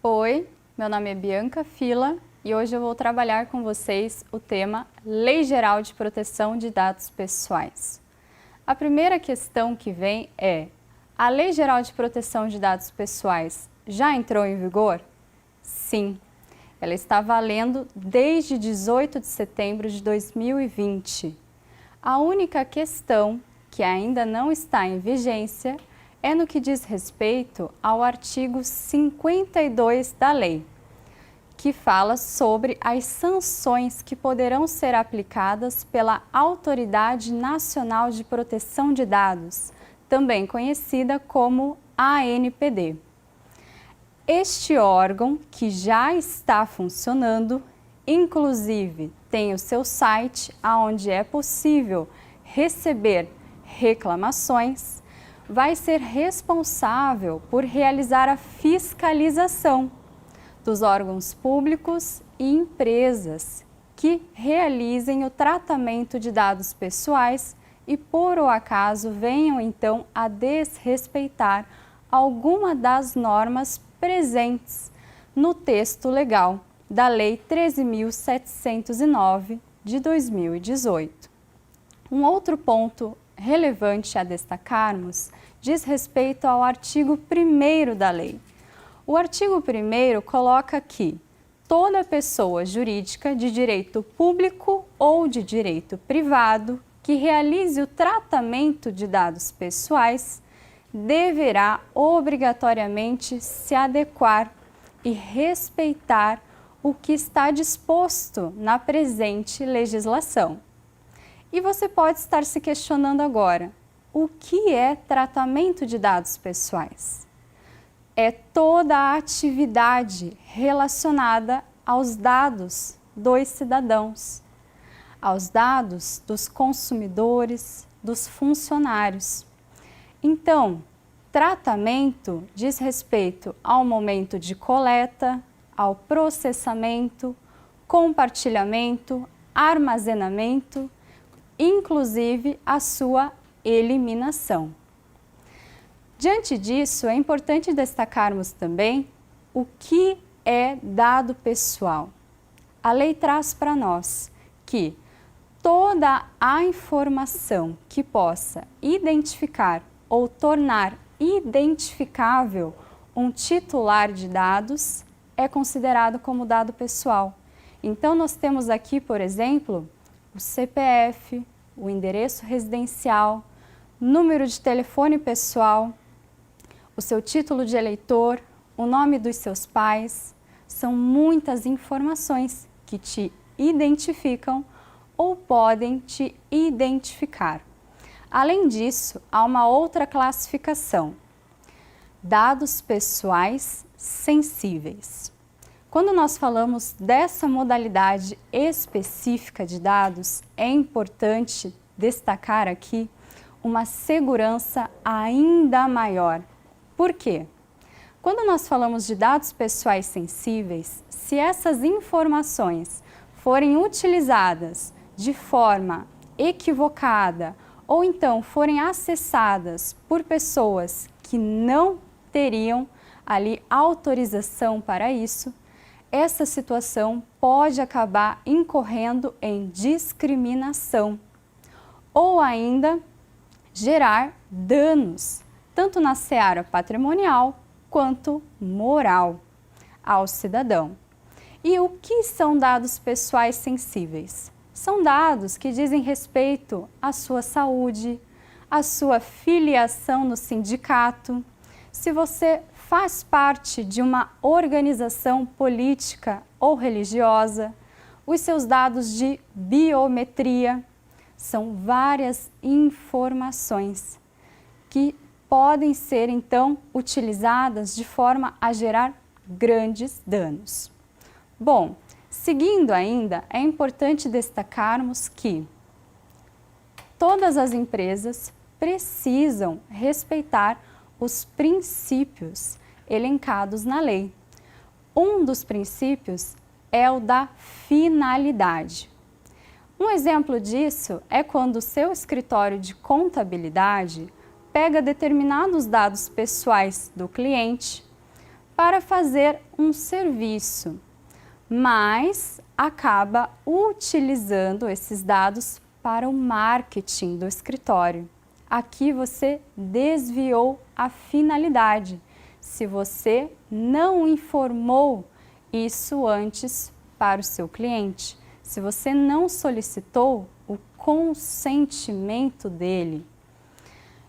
Oi, meu nome é Bianca Fila e hoje eu vou trabalhar com vocês o tema Lei Geral de Proteção de Dados Pessoais. A primeira questão que vem é: a Lei Geral de Proteção de Dados Pessoais já entrou em vigor? Sim, ela está valendo desde 18 de setembro de 2020. A única questão que ainda não está em vigência é no que diz respeito ao artigo 52 da lei, que fala sobre as sanções que poderão ser aplicadas pela Autoridade Nacional de Proteção de Dados, também conhecida como ANPD. Este órgão, que já está funcionando, inclusive tem o seu site onde é possível receber reclamações, vai ser responsável por realizar a fiscalização dos órgãos públicos e empresas que realizem o tratamento de dados pessoais e, por um acaso, venham então a desrespeitar alguma das normas presentes no texto legal da Lei 13.709 de 2018. Um outro ponto relevante a destacarmos diz respeito ao artigo 1º da lei. O artigo 1º coloca que toda pessoa jurídica de direito público ou de direito privado que realize o tratamento de dados pessoais deverá obrigatoriamente se adequar e respeitar o que está disposto na presente legislação. E você pode estar se questionando agora: o que é tratamento de dados pessoais? É toda a atividade relacionada aos dados dos cidadãos, aos dados dos consumidores, dos funcionários. Então, tratamento diz respeito ao momento de coleta, ao processamento, compartilhamento, armazenamento, inclusive a sua eliminação. Diante disso, é importante destacarmos também o que é dado pessoal. A lei traz para nós que toda a informação que possa identificar ou tornar identificável um titular de dados é considerado como dado pessoal. Então, nós temos aqui, por exemplo, o CPF, o endereço residencial, número de telefone pessoal, o seu título de eleitor, o nome dos seus pais. São muitas informações que te identificam ou podem te identificar. Além disso, há uma outra classificação: dados pessoais sensíveis. Quando nós falamos dessa modalidade específica de dados, é importante destacar aqui uma segurança ainda maior. Por quê? Quando nós falamos de dados pessoais sensíveis, se essas informações forem utilizadas de forma equivocada ou então forem acessadas por pessoas que não teriam ali autorização para isso, essa situação pode acabar incorrendo em discriminação ou ainda gerar danos, tanto na seara patrimonial quanto moral ao cidadão. E o que são dados pessoais sensíveis? São dados que dizem respeito à sua saúde, à sua filiação no sindicato, se você faz parte de uma organização política ou religiosa, os seus dados de biometria. São várias informações que podem ser, então, utilizadas de forma a gerar grandes danos. Bom, seguindo ainda, é importante destacarmos que todas as empresas precisam respeitar os princípios elencados na lei. Um dos princípios é o da finalidade. Um exemplo disso é quando o seu escritório de contabilidade pega determinados dados pessoais do cliente para fazer um serviço, mas acaba utilizando esses dados para o marketing do escritório. Aqui você desviou a finalidade, se você não informou isso antes para o seu cliente, se você não solicitou o consentimento dele.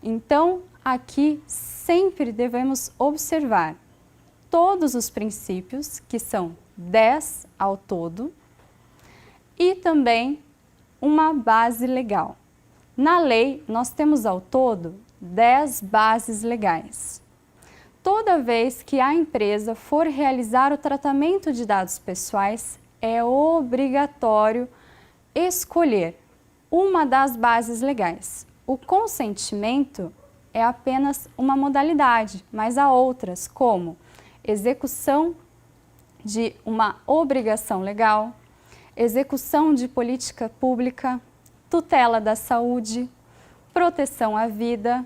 Então, aqui sempre devemos observar todos os princípios, que são 10 ao todo, e também uma base legal. Na lei, nós temos ao todo 10 bases legais. Toda vez que a empresa for realizar o tratamento de dados pessoais, é obrigatório escolher uma das bases legais. O consentimento é apenas uma modalidade, mas há outras, como execução de uma obrigação legal, execução de política pública, tutela da saúde, proteção à vida,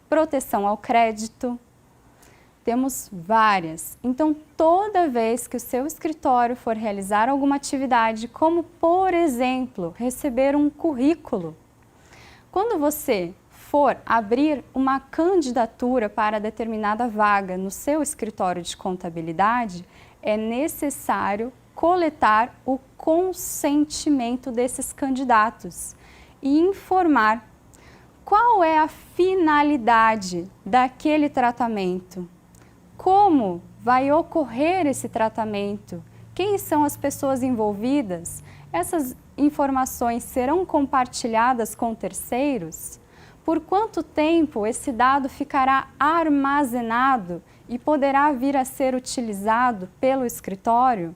proteção ao crédito. Temos várias. Então, toda vez que o seu escritório for realizar alguma atividade, como, por exemplo, receber um currículo, quando você for abrir uma candidatura para determinada vaga no seu escritório de contabilidade, é necessário coletar o consentimento desses candidatos e informar qual é a finalidade daquele tratamento, como vai ocorrer esse tratamento, quem são as pessoas envolvidas, essas informações serão compartilhadas com terceiros, por quanto tempo esse dado ficará armazenado e poderá vir a ser utilizado pelo escritório.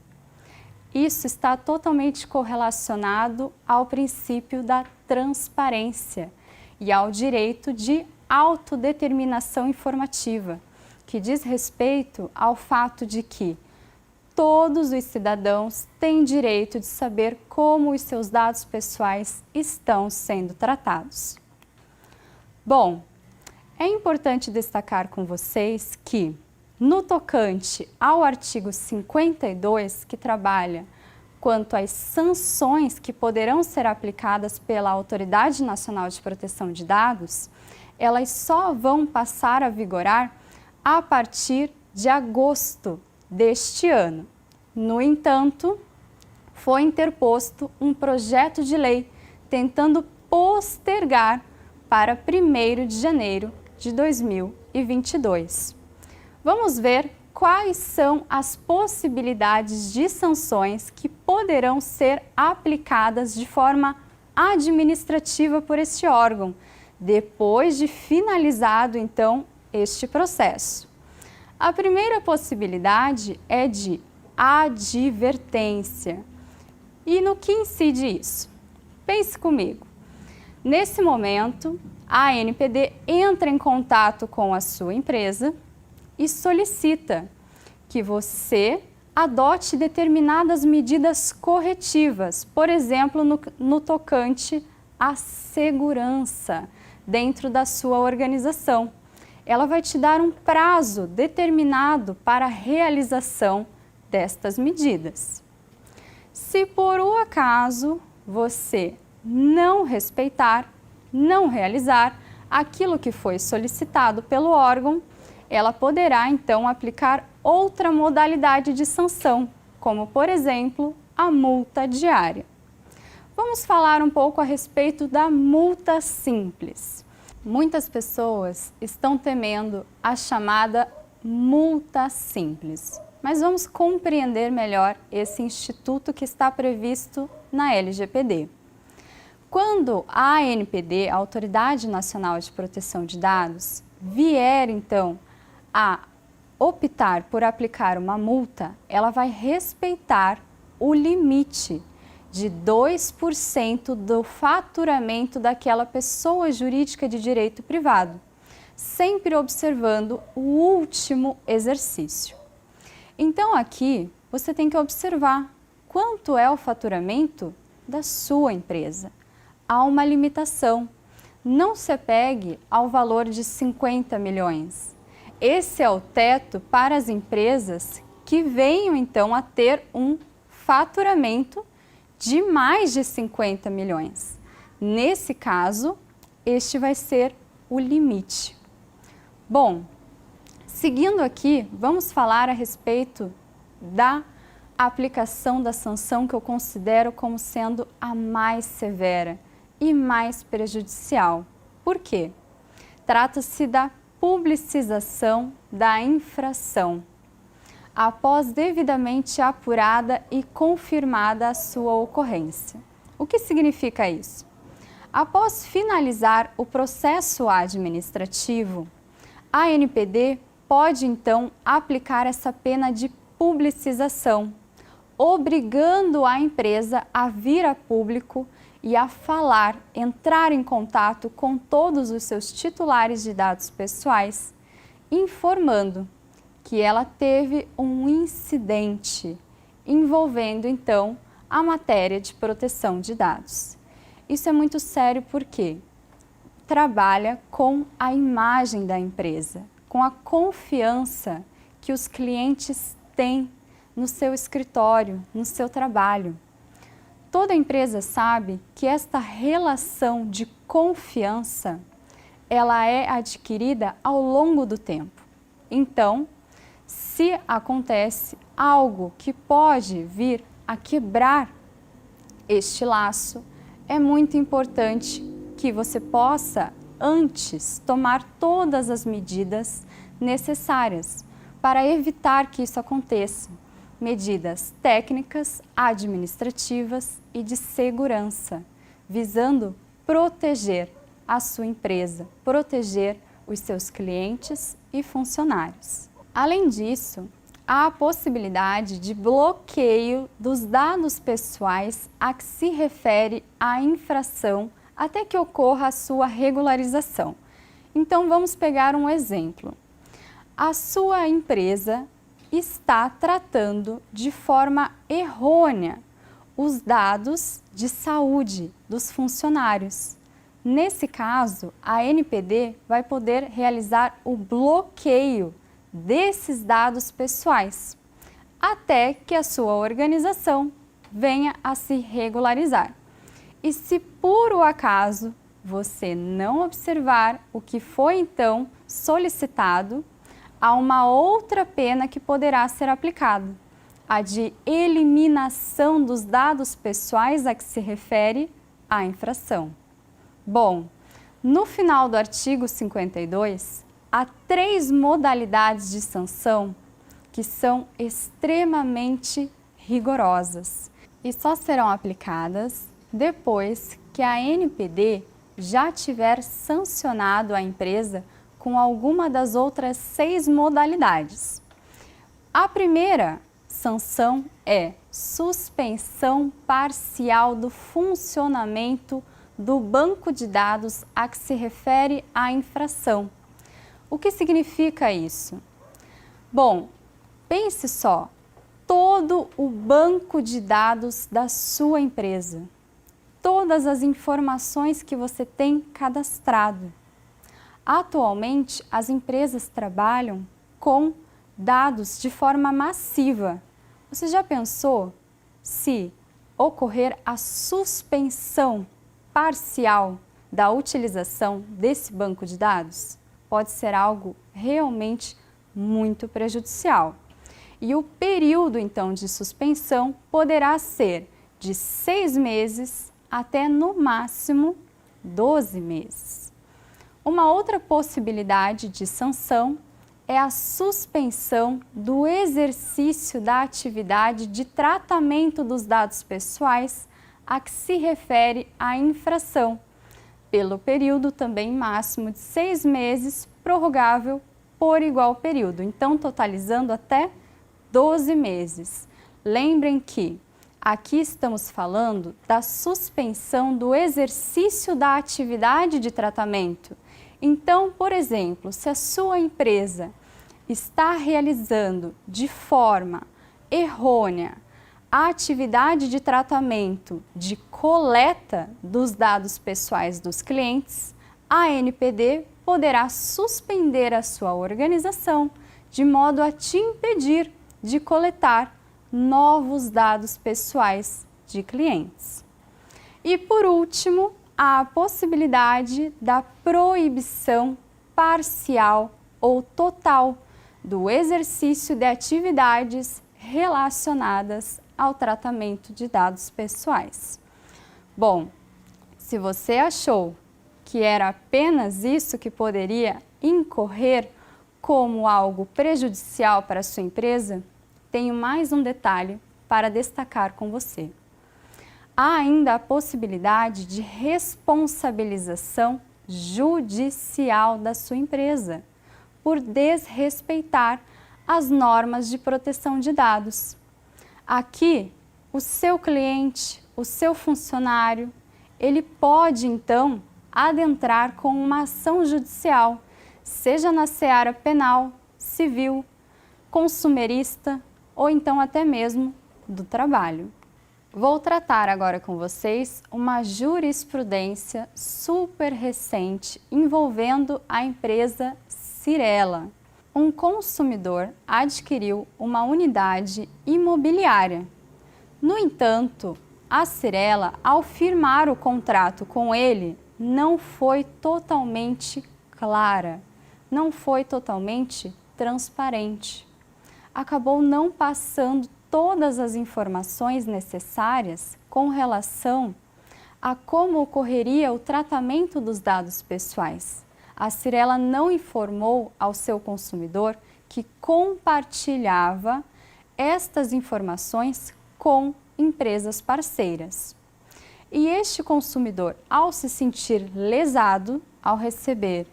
Isso está totalmente correlacionado ao princípio da transparência e ao direito de autodeterminação informativa, que diz respeito ao fato de que todos os cidadãos têm direito de saber como os seus dados pessoais estão sendo tratados. Bom, é importante destacar com vocês que, no tocante ao artigo 52, que trabalha quanto às sanções que poderão ser aplicadas pela Autoridade Nacional de Proteção de Dados, elas só vão passar a vigorar a partir de agosto deste ano. No entanto, foi interposto um projeto de lei tentando postergar para 1º de janeiro de 2022. Vamos ver quais são as possibilidades de sanções que poderão ser aplicadas de forma administrativa por este órgão, depois de finalizado, então, este processo. A primeira possibilidade é de advertência. E no que incide isso? Pense comigo. Nesse momento, a ANPD entra em contato com a sua empresa e solicita que você adote determinadas medidas corretivas, por exemplo, no tocante à segurança dentro da sua organização. Ela vai te dar um prazo determinado para a realização destas medidas. Se por um acaso você não respeitar, não realizar aquilo que foi solicitado pelo órgão, ela poderá então aplicar outra modalidade de sanção, como por exemplo a multa diária. Vamos falar um pouco a respeito da multa simples. Muitas pessoas estão temendo a chamada multa simples, mas vamos compreender melhor esse instituto que está previsto na LGPD. Quando a ANPD, a Autoridade Nacional de Proteção de Dados, vier então a optar por aplicar uma multa, ela vai respeitar o limite de 2% do faturamento daquela pessoa jurídica de direito privado, sempre observando o último exercício. Então aqui você tem que observar quanto é o faturamento da sua empresa. Há uma limitação. Não se apegue ao valor de 50 milhões. Esse é o teto para as empresas que venham então a ter um faturamento de mais de 50 milhões. Nesse caso, este vai ser o limite. Bom, seguindo aqui, vamos falar a respeito da aplicação da sanção que eu considero como sendo a mais severa e mais prejudicial. Por quê? Trata-se da publicização da infração, após devidamente apurada e confirmada a sua ocorrência. O que significa isso? Após finalizar o processo administrativo, a ANPD pode então aplicar essa pena de publicização, obrigando a empresa a vir a público e a falar, entrar em contato com todos os seus titulares de dados pessoais, informando que ela teve um incidente envolvendo então a matéria de proteção de dados. Isso é muito sério porque trabalha com a imagem da empresa, com a confiança que os clientes têm no seu escritório, no seu trabalho. Toda empresa sabe que esta relação de confiança, ela é adquirida ao longo do tempo. Então, se acontece algo que pode vir a quebrar este laço, é muito importante que você possa, antes, tomar todas as medidas necessárias para evitar que isso aconteça. Medidas técnicas, administrativas e de segurança, visando proteger a sua empresa, proteger os seus clientes e funcionários. Além disso, há a possibilidade de bloqueio dos dados pessoais a que se refere a infração até que ocorra a sua regularização. Então, vamos pegar um exemplo. A sua empresa está tratando de forma errônea os dados de saúde dos funcionários. Nesse caso, a ANPD vai poder realizar o bloqueio desses dados pessoais, até que a sua organização venha a se regularizar. E se por um acaso você não observar o que foi então solicitado, há uma outra pena que poderá ser aplicada, a de eliminação dos dados pessoais a que se refere a infração. Bom, no final do artigo 52, há 3 modalidades de sanção que são extremamente rigorosas e só serão aplicadas depois que a ANPD já tiver sancionado a empresa com alguma das outras 6 modalidades. A primeira sanção é suspensão parcial do funcionamento do banco de dados a que se refere a infração. O que significa isso? Bom, pense só, todo o banco de dados da sua empresa, todas as informações que você tem cadastrado. Atualmente, as empresas trabalham com dados de forma massiva. Você já pensou se ocorrer a suspensão parcial da utilização desse banco de dados? Pode ser algo realmente muito prejudicial. E o período, então, de suspensão poderá ser de 6 meses até, no máximo, 12 meses. Uma outra possibilidade de sanção é a suspensão do exercício da atividade de tratamento dos dados pessoais a que se refere a infração, pelo período também máximo de 6 meses, prorrogável por igual período, então totalizando até 12 meses. Lembrem que aqui estamos falando da suspensão do exercício da atividade de tratamento. Então, por exemplo, se a sua empresa está realizando de forma errônea a atividade de tratamento de coleta dos dados pessoais dos clientes, a ANPD poderá suspender a sua organização de modo a te impedir de coletar novos dados pessoais de clientes. E por último, há a possibilidade da proibição parcial ou total do exercício de atividades relacionadas ao tratamento de dados pessoais. Bom, se você achou que era apenas isso que poderia incorrer como algo prejudicial para a sua empresa, tenho mais um detalhe para destacar com você. Há ainda a possibilidade de responsabilização judicial da sua empresa por desrespeitar as normas de proteção de dados. Aqui, o seu cliente, o seu funcionário, ele pode então adentrar com uma ação judicial, seja na seara penal, civil, consumerista ou então até mesmo do trabalho. Vou tratar agora com vocês uma jurisprudência super recente envolvendo a empresa Cyrela. Um consumidor adquiriu uma unidade imobiliária. No entanto, a Cyrela, ao firmar o contrato com ele, não foi totalmente clara, não foi totalmente transparente. Acabou não passando todas as informações necessárias com relação a como ocorreria o tratamento dos dados pessoais. A Cyrela não informou ao seu consumidor que compartilhava estas informações com empresas parceiras. E este consumidor, ao se sentir lesado, ao receber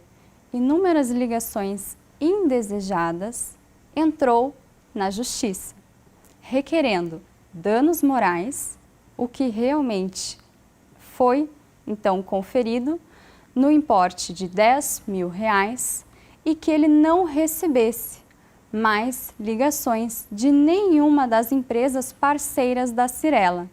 inúmeras ligações indesejadas, entrou na justiça, requerendo danos morais, o que realmente foi então conferido no importe de R$10.000 e que ele não recebesse mais ligações de nenhuma das empresas parceiras da Cyrela.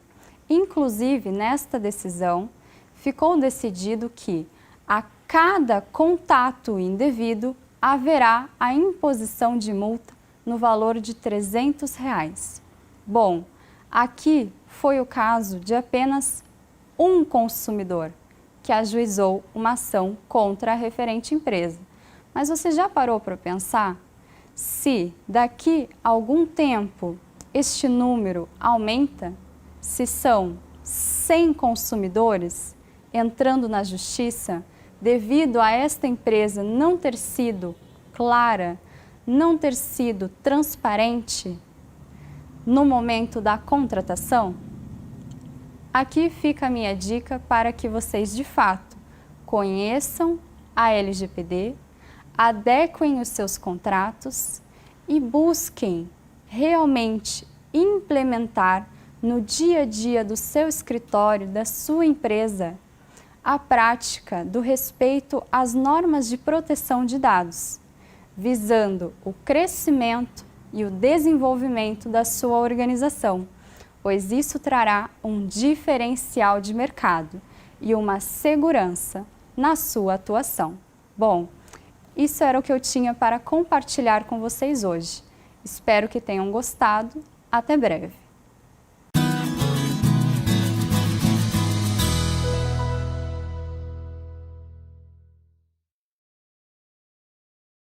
Inclusive, nesta decisão, ficou decidido que a cada contato indevido haverá a imposição de multa no valor de R$300. Bom, aqui foi o caso de apenas um consumidor que ajuizou uma ação contra a referente empresa. Mas você já parou para pensar se daqui a algum tempo este número aumenta? Se são 100 consumidores entrando na justiça devido a esta empresa não ter sido clara, não ter sido transparente no momento da contratação? Aqui fica a minha dica para que vocês, de fato, conheçam a LGPD, adequem os seus contratos e busquem realmente implementar no dia a dia do seu escritório, da sua empresa, a prática do respeito às normas de proteção de dados, visando o crescimento e o desenvolvimento da sua organização, pois isso trará um diferencial de mercado e uma segurança na sua atuação. Bom, isso era o que eu tinha para compartilhar com vocês hoje. Espero que tenham gostado. Até breve!